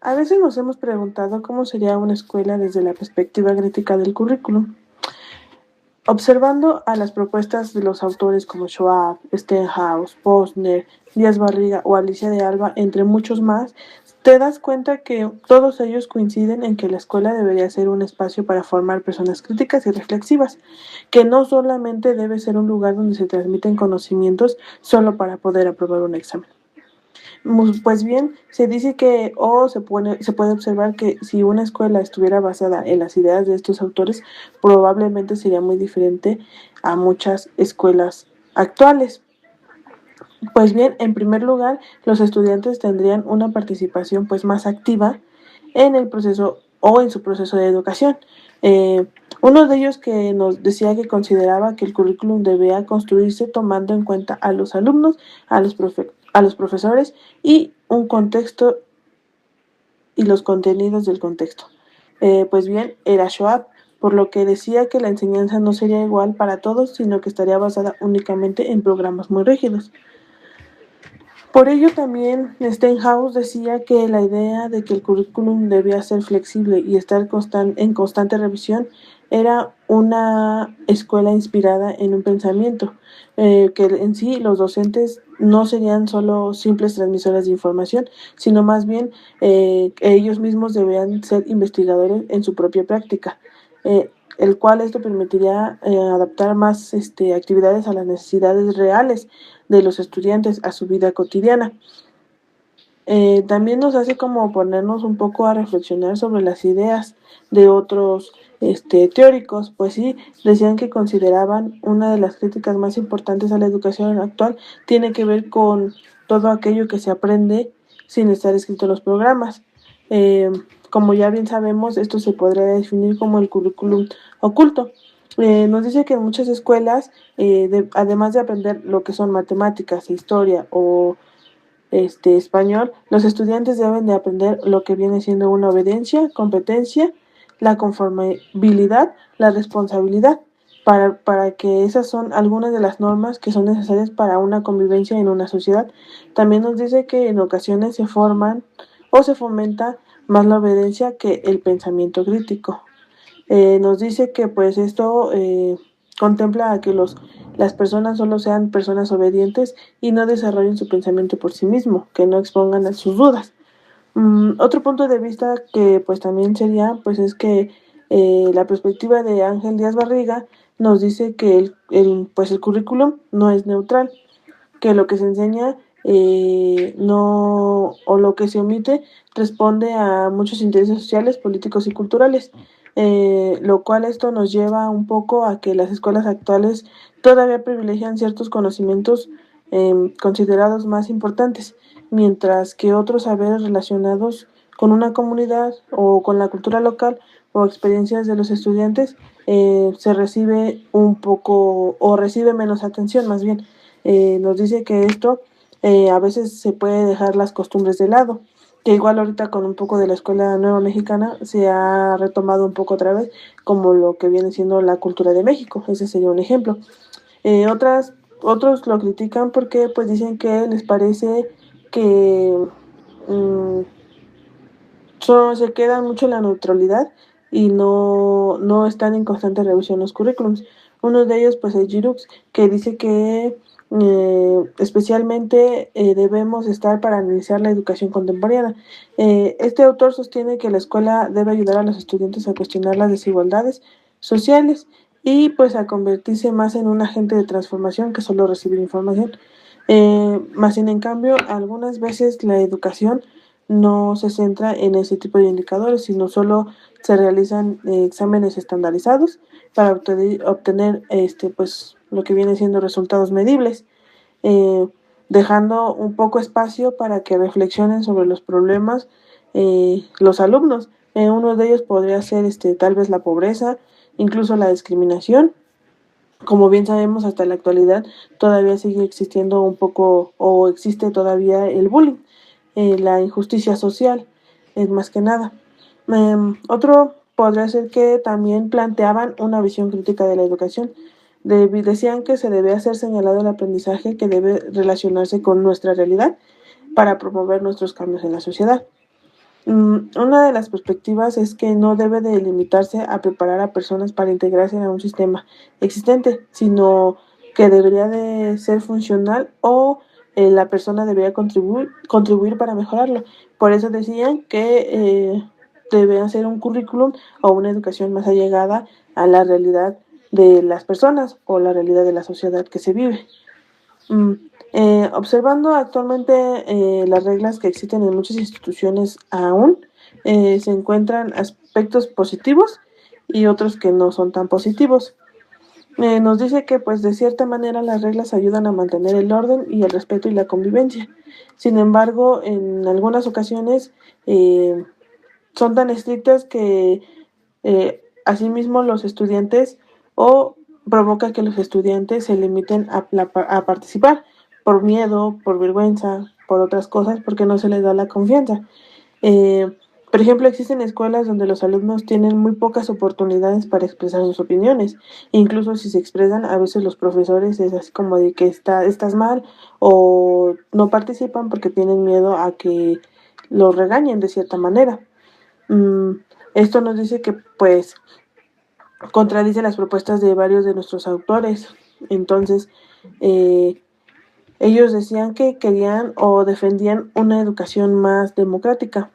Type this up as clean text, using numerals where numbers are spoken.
A veces nos hemos preguntado cómo sería una escuela desde la perspectiva crítica del currículum. Observando a las propuestas de los autores como Schwab, Stenhouse, Posner, Díaz Barriga o Alicia de Alba, entre muchos más, te das cuenta que todos ellos coinciden en que la escuela debería ser un espacio para formar personas críticas y reflexivas, que no solamente debe ser un lugar donde se transmiten conocimientos solo para poder aprobar un examen. Pues bien, se dice que se puede observar que si una escuela estuviera basada en las ideas de estos autores, probablemente sería muy diferente a muchas escuelas actuales. Pues bien, en primer lugar, los estudiantes tendrían una participación pues más activa en el proceso o en su proceso de educación. Eh, Uno de ellos que nos decía que consideraba que el currículum debía construirse tomando en cuenta a los alumnos, a los profesores y un contexto y los contenidos del contexto. Pues bien, era Schwab, por lo que decía que la enseñanza no sería igual para todos, sino que estaría basada únicamente en programas muy rígidos. Por ello también Stenhouse decía que la idea de que el currículum debía ser flexible y estar en constante revisión era una escuela inspirada en un pensamiento, que en sí los docentes no serían solo simples transmisores de información, sino más bien ellos mismos debían ser investigadores en su propia práctica. El cual esto permitiría adaptar más actividades a las necesidades reales de los estudiantes a su vida cotidiana. También nos hace como ponernos un poco a reflexionar sobre las ideas de otros teóricos, pues sí, decían que consideraban una de las críticas más importantes a la educación actual tiene que ver con todo aquello que se aprende sin estar escrito en los programas. Eh, Como ya bien sabemos, esto se podría definir como el currículum oculto. Nos dice que en muchas escuelas, además de aprender lo que son matemáticas, historia o español, los estudiantes deben de aprender lo que viene siendo una obediencia, competencia, la conformabilidad, la responsabilidad, para que esas son algunas de las normas que son necesarias para una convivencia en una sociedad. También nos dice que en ocasiones se forman o se fomenta más la obediencia que el pensamiento crítico. Nos dice que pues esto contempla a que las personas solo sean personas obedientes y no desarrollen su pensamiento por sí mismo, que no expongan sus dudas. Otro punto de vista que pues también sería pues es que la perspectiva de Ángel Díaz Barriga nos dice que pues el currículum no es neutral, que lo que se enseña no o lo que se omite responde a muchos intereses sociales, políticos y culturales, lo cual esto nos lleva un poco a que las escuelas actuales todavía privilegian ciertos conocimientos considerados más importantes, mientras que otros saberes relacionados con una comunidad o con la cultura local o experiencias de los estudiantes se recibe un poco o recibe menos atención más bien. Nos dice que esto a veces se puede dejar las costumbres de lado, que igual ahorita con un poco de la escuela nueva mexicana se ha retomado un poco otra vez como lo que viene siendo la cultura de México, ese sería un ejemplo. Eh, otras, Otros lo critican porque pues dicen que les parece que mm, se quedan mucho en la neutralidad y no están en constante revisión los currículums. Uno de ellos pues es Giroux, que dice que especialmente debemos estar para analizar la educación contemporánea. Este autor sostiene que la escuela debe ayudar a los estudiantes a cuestionar las desigualdades sociales y pues a convertirse más en un agente de transformación que solo recibir información. Más sin en cambio, algunas veces la educación no se centra en ese tipo de indicadores, sino solo se realizan exámenes estandarizados para obtener pues, lo que viene siendo resultados medibles, eh, dejando un poco espacio para que reflexionen sobre los problemas los alumnos. Uno de ellos podría ser tal vez la pobreza, incluso la discriminación. Como bien sabemos, hasta la actualidad todavía sigue existiendo un poco o existe todavía el bullying, la injusticia social, es más que nada. Otro podría ser que también planteaban una visión crítica de la educación. Decían que se debe hacer señalado el aprendizaje que debe relacionarse con nuestra realidad para promover nuestros cambios en la sociedad. Una de las perspectivas es que no debe de limitarse a preparar a personas para integrarse a un sistema existente, sino que debería de ser funcional o la persona debería contribuir para mejorarlo. Por eso decían que debe hacer un currículum o una educación más allegada a la realidad de las personas o la realidad de la sociedad que se vive. Mm, Observando actualmente las reglas que existen en muchas instituciones aún, se encuentran aspectos positivos y otros que no son tan positivos. Nos dice que pues de cierta manera las reglas ayudan a mantener el orden y el respeto y la convivencia. Sin embargo, en algunas ocasiones eh, son tan estrictas que asimismo los estudiantes o provoca que los estudiantes se limiten a participar por miedo, por vergüenza, por otras cosas, porque no se les da la confianza. Eh, por ejemplo, existen escuelas donde los alumnos tienen muy pocas oportunidades para expresar sus opiniones. Incluso si se expresan, a veces los profesores es así como de que estás mal o no participan porque tienen miedo a que los regañen de cierta manera. Mm, Esto nos dice que pues contradice las propuestas de varios de nuestros autores. Entonces, eh, ellos decían que querían o defendían una educación más democrática.